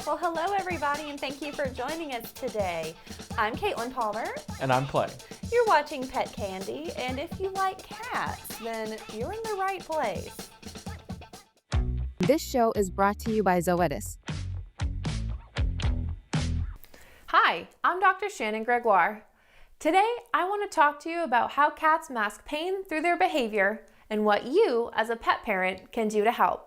Well, hello everybody, and thank you for joining us today. I'm Caitlin Palmer. And I'm Clay. You're watching Pet Candy, and if you like cats, then you're in the right place. This show is brought to you by Zoetis. Hi, I'm Dr. Shannon Gregoire. Today, I want to talk to you about how cats mask pain through their behavior and what you, as a pet parent, can do to help.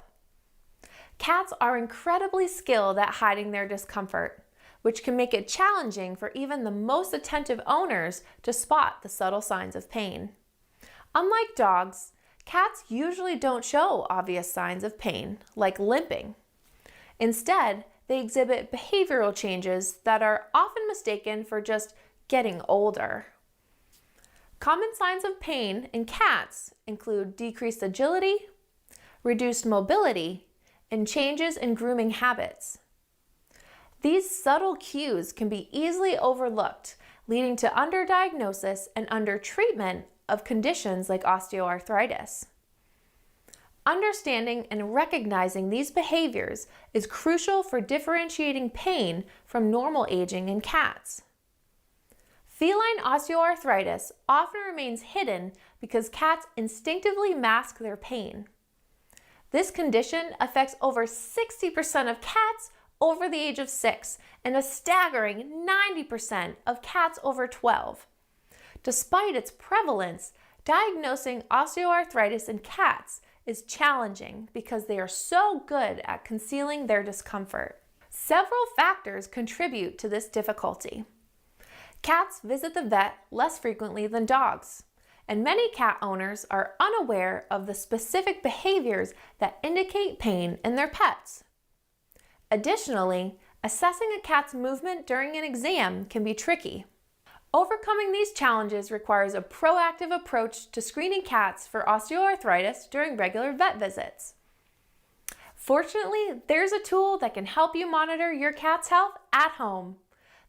Cats are incredibly skilled at hiding their discomfort, which can make it challenging for even the most attentive owners to spot the subtle signs of pain. Unlike dogs, cats usually don't show obvious signs of pain, like limping. Instead, they exhibit behavioral changes that are often mistaken for just getting older. Common signs of pain in cats include decreased agility, reduced mobility, and changes in grooming habits. These subtle cues can be easily overlooked, leading to underdiagnosis and undertreatment of conditions like osteoarthritis. Understanding and recognizing these behaviors is crucial for differentiating pain from normal aging in cats. Feline osteoarthritis often remains hidden because cats instinctively mask their pain. This condition affects over 60% of cats over the age of 6 and a staggering 90% of cats over 12. Despite its prevalence, diagnosing osteoarthritis in cats is challenging because they are so good at concealing their discomfort. Several factors contribute to this difficulty. Cats visit the vet less frequently than dogs, and many cat owners are unaware of the specific behaviors that indicate pain in their pets. Additionally, assessing a cat's movement during an exam can be tricky. Overcoming these challenges requires a proactive approach to screening cats for osteoarthritis during regular vet visits. Fortunately, there's a tool that can help you monitor your cat's health at home: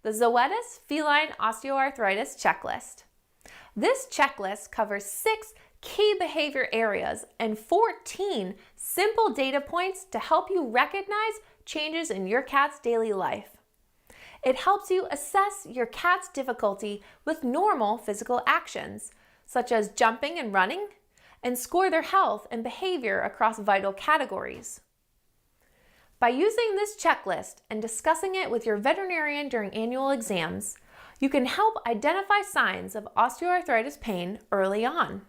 the Zoetis Feline Osteoarthritis Checklist. This checklist covers 6 key behavior areas and 14 simple data points to help you recognize changes in your cat's daily life. It helps you assess your cat's difficulty with normal physical actions, such as jumping and running, and score their health and behavior across vital categories. By using this checklist and discussing it with your veterinarian during annual exams, you can help identify signs of osteoarthritis pain early on.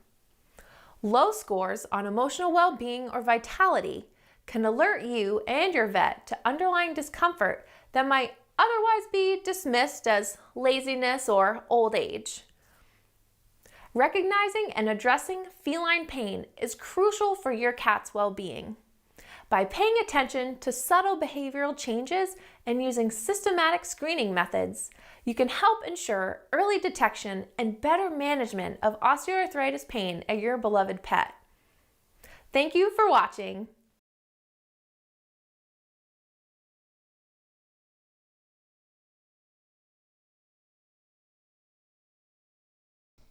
Low scores on emotional well-being or vitality can alert you and your vet to underlying discomfort that might otherwise be dismissed as laziness or old age. Recognizing and addressing feline pain is crucial for your cat's well-being. By paying attention to subtle behavioral changes and using systematic screening methods, you can help ensure early detection and better management of osteoarthritis pain at your beloved pet. Thank you for watching.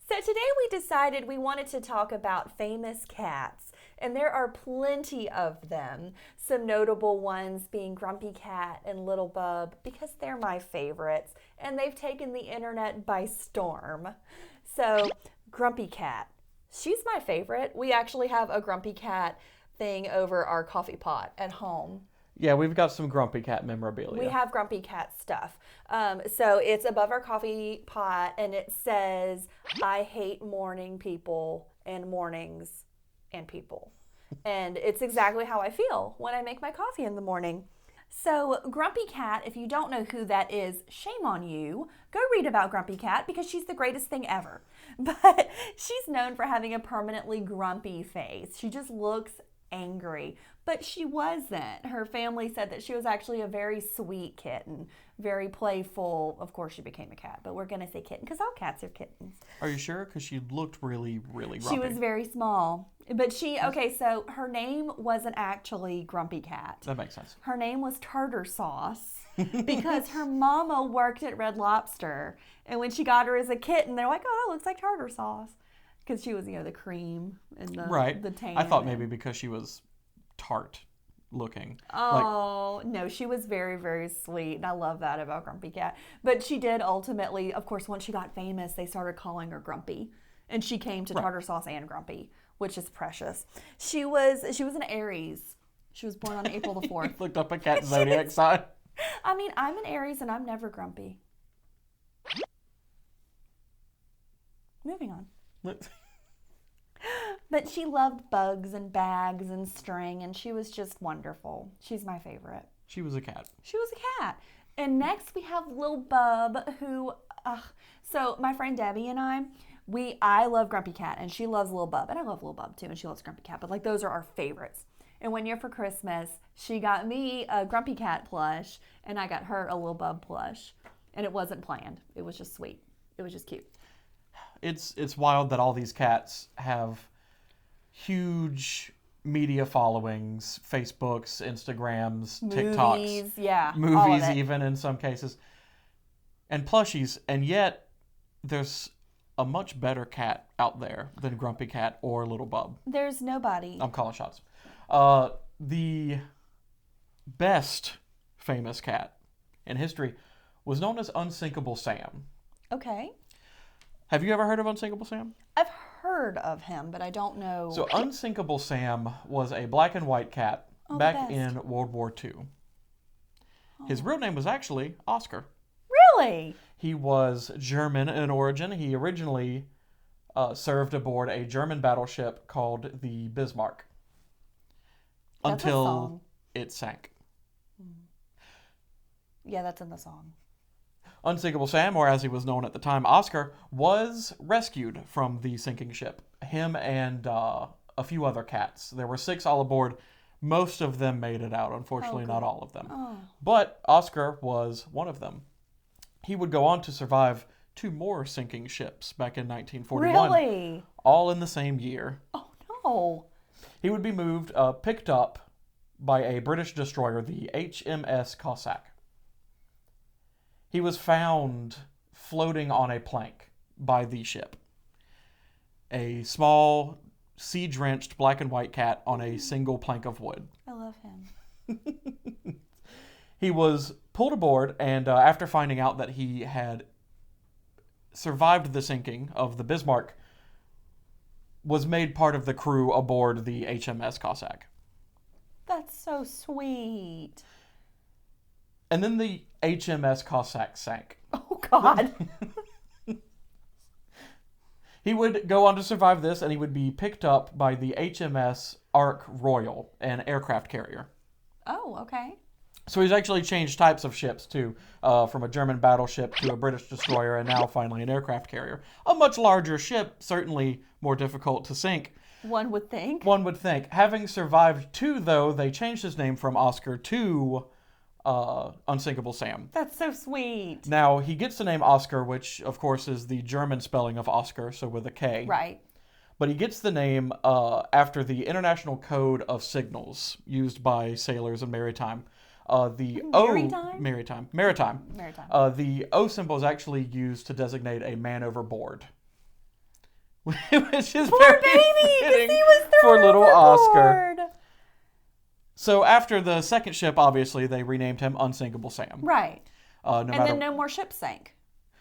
So today we decided we wanted to talk about famous cats, and there are plenty of them. Some notable ones being Grumpy Cat and Little Bub, because they're my favorites, and they've taken the internet by storm. So Grumpy Cat, she's my favorite. We actually have a Grumpy Cat thing over our coffee pot at home. Yeah, we've got some Grumpy Cat memorabilia. We have Grumpy Cat stuff. So it's above our coffee pot, and it says, "I hate morning people and mornings and people." And it's exactly how I feel when I make my coffee in the morning. So Grumpy Cat, if you don't know who that is, shame on you. Go read about Grumpy Cat because she's the greatest thing ever. But she's known for having a permanently grumpy face. She just looks angry, but she wasn't. Her family said that she was actually a very sweet kitten, very playful. Of course, she became a cat, but we're going to say kitten because all cats are kittens. Are you sure? Because she looked really, really grumpy. She was very small. But so her name wasn't actually Grumpy Cat. That makes sense. Her name was Tartar Sauce because her mama worked at Red Lobster. And when she got her as a kitten, they're like, "Oh, that looks like tartar sauce." Because she was, the cream and the right. the tan. I thought maybe because she was tart. looking. Oh, no, she was very, very sweet. And I love that about Grumpy Cat. But she did ultimately, of course, once she got famous, they started calling her Grumpy. And she came to Tartar Sauce and Grumpy, which is precious. She was an Aries. She was born on April the 4th. Looked up a cat zodiac sign. I mean, I'm an Aries and I'm never grumpy. Moving on. But she loved bugs and bags and string, and she was just wonderful. She's my favorite. She was a cat. She was a cat. And next we have Lil Bub, who, so my friend Debbie and I love Grumpy Cat, and she loves Lil Bub. And I love Lil Bub too, and she loves Grumpy Cat, but like those are our favorites. And one year for Christmas, she got me a Grumpy Cat plush, and I got her a Lil Bub plush. And it wasn't planned. It was just sweet. It was just cute. It's wild that all these cats have huge media followings, Facebooks, Instagrams, TikToks, Movies, yeah, all of movies it. even in some cases, and plushies, and yet there's a much better cat out there than Grumpy Cat or Little Bub. There's nobody. I'm calling shots. The best famous cat in history was known as Unsinkable Sam. Okay. Have you ever heard of Unsinkable Sam? I've heard of him, but I don't know. So Unsinkable Sam was a black and white cat Oh, the back best. in World War II. His real name was actually Oscar. Really? He was German in origin. He originally served aboard a German battleship called the Bismarck That's a until song. it sank. Yeah, that's in the song. Unsinkable Sam, or as he was known at the time, Oscar, was rescued from the sinking ship. Him and a few other cats. There were 6 all aboard. Most of them made it out. Unfortunately, not all of them. Oh. But Oscar was one of them. He would go on to survive 2 more sinking ships back in 1941. Really? All in the same year. Oh, no. He would be picked up by a British destroyer, the HMS Cossack. He was found floating on a plank by the ship. A small, sea-drenched black and white cat on a single plank of wood. I love him. He was pulled aboard, and after finding out that he had survived the sinking of the Bismarck, was made part of the crew aboard the HMS Cossack. That's so sweet. And then the HMS Cossack sank. Oh, God. He would go on to survive this, and he would be picked up by the HMS Ark Royal, an aircraft carrier. Oh, okay. So he's actually changed types of ships, too, from a German battleship to a British destroyer, and now finally an aircraft carrier. A much larger ship, certainly more difficult to sink. One would think. One would think. Having survived 2, though, they changed his name from Oscar to Unsinkable Sam. That's so sweet. Now, he gets the name Oscar, which, of course, is the German spelling of Oscar, so with a K. Right. But he gets the name after the International Code of Signals used by sailors in maritime. The Maritime? Maritime. Maritime. The O symbol is actually used to designate a man overboard. Which is Poor very baby, because fitting he was thrown for little Oscar. overboard. So after the second ship, obviously, they renamed him Unsinkable Sam. Right. And Then no more ships sank.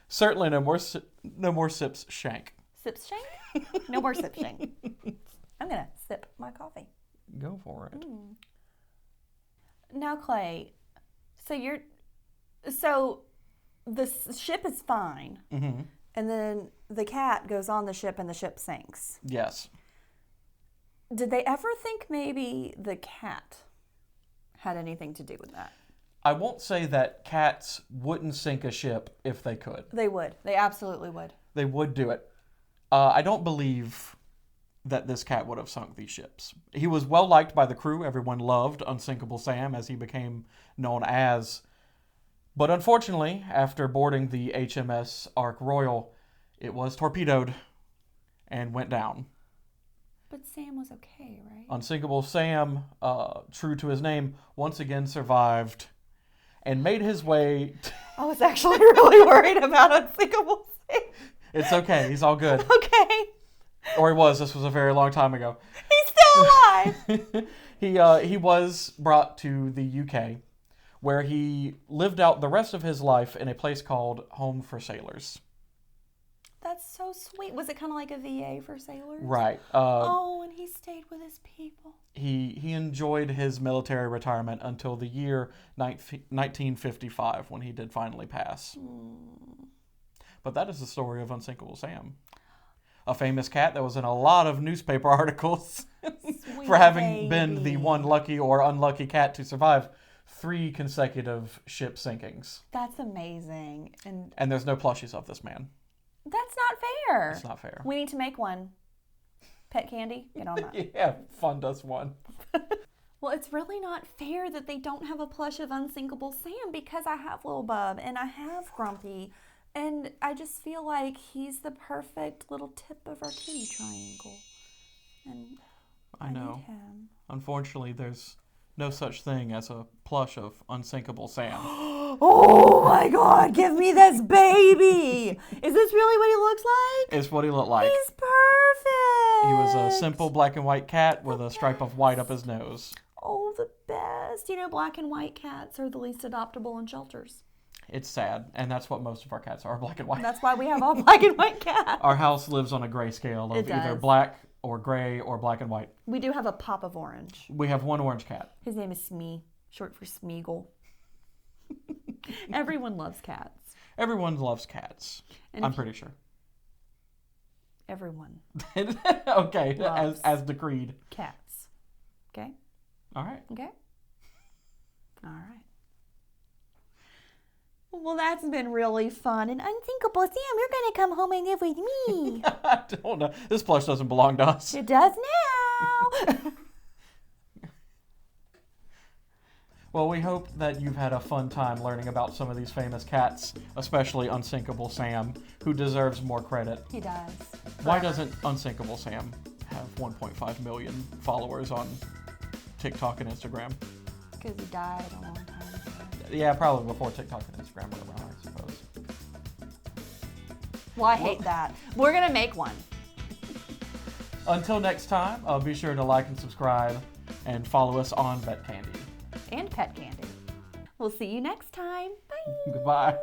Certainly no more sips shank. Sips shank? No more sip shank. I'm going to sip my coffee. Go for it. Now, Clay, so the ship is fine, Mm-hmm. and then the cat goes on the ship and the ship sinks. Yes. Did they ever think maybe the cat had anything to do with that? I won't say that cats wouldn't sink a ship if they could. They would. They absolutely would. They would do it. I don't believe that this cat would have sunk these ships. He was well liked by the crew. Everyone loved Unsinkable Sam, as he became known as. But unfortunately, after boarding the HMS Ark Royal, it was torpedoed and went down. But Sam was okay, right? Unsinkable Sam, true to his name, once again survived and made his way... I was actually really worried about Unsinkable Sam. It's okay. He's all good. Okay. Or he was. This was a very long time ago. He's still still alive. He was brought to the UK, where he lived out the rest of his life in a place called Home for Sailors. That's so sweet. Was it kind of like a VA for sailors? Right. And he stayed with his people. He enjoyed his military retirement until the year 1955, when he did finally pass. But that is the story of Unsinkable Sam. A famous cat that was in a lot of newspaper articles for having been the one lucky or unlucky cat to survive 3 consecutive ship sinkings. That's amazing. And there's no plushies of this man. That's not fair. It's not fair. We need to make one. Pet Candy, get on that. Yeah, fund us one. Well, it's really not fair that they don't have a plush of Unsinkable Sam, because I have Lil Bub and I have Grumpy, and I just feel like he's the perfect little tip of our kitty triangle. And I know. need him. Unfortunately, there's no such thing as a plush of Unsinkable Sam. Oh my God, give me this baby! Is this really what he looks like? It's what he looked like. He's perfect! He was a simple black and white cat with a stripe of white up his nose. Oh, the best. You know, black and white cats are the least adoptable in shelters. It's sad, and that's what most of our cats are, black and white. That's why we have all black and white cats. Our house lives on a gray scale of either black or gray or black and white. We do have a pop of orange. We have one orange cat. His name is Smee, short for Smeagol. Everyone loves cats. Everyone loves cats. And I'm pretty sure. Everyone. Okay, loves as decreed. Cats. Okay? All right. Okay? All right. Well, that's been really fun. And Unsinkable Sam, you're going to come home and live with me. I don't know. This plush doesn't belong to us. It does now. Well, we hope that you've had a fun time learning about some of these famous cats, especially Unsinkable Sam, who deserves more credit. He does. Why doesn't Unsinkable Sam have 1.5 million followers on TikTok and Instagram? Because he died a long time ago. Yeah, probably before TikTok and Instagram were around, I suppose. Well, I hate that. We're going to make one. Until next time, be sure to like and subscribe and follow us on Vet Candy. And Pet Candy. We'll see you next time. Bye. Goodbye.